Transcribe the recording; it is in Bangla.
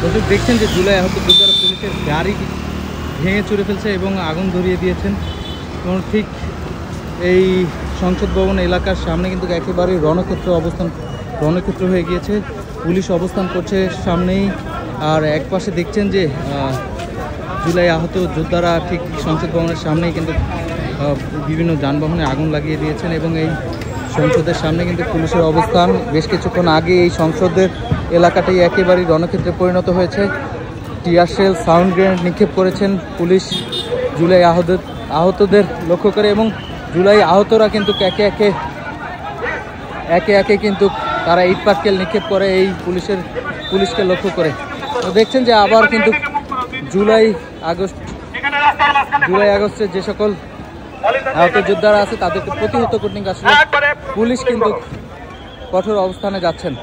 দর্শক দেখছেন যে জুলাই আহত যোদ্ধারা পুলিশের গাড়ি ভেঙে চুরে ফেলছে এবং আগুন ধরিয়ে দিয়েছেন এবং ঠিক এই সংসদ ভবন এলাকার সামনে কিন্তু একেবারে রণক্ষেত্র হয়ে গিয়েছে। পুলিশ অবস্থান করছে সামনেই, আর এক পাশে দেখছেন যে জুলাই আহত যোদ্ধারা ঠিক সংসদ ভবনের সামনেই কিন্তু বিভিন্ন যানবাহনে আগুন লাগিয়ে দিয়েছেন এবং এই সংসদের সামনে কিন্তু পুলিশের অবস্থান। বেশ কিছুক্ষণ আগে এই সংসদের এলাকাটাই একেবারেই রণক্ষেত্রে পরিণত হয়েছে। টিয়ার শেল, সাউন্ড গ্রেনেড নিক্ষেপ করেছেন পুলিশ জুলাই আহতদের লক্ষ্য করে এবং জুলাই আহতরা কিন্তু একে একে কিন্তু তারা ইট পাটকেল নিক্ষেপ করে এই পুলিশকে লক্ষ্য করে। তো দেখছেন যে আবার কিন্তু জুলাই আগস্টে যে সকল আহত যোদ্ধারা আছে তাদেরকে প্রতিহত করতে আসলে পুলিশ কিন্তু কঠোর অবস্থানে যাচ্ছেন।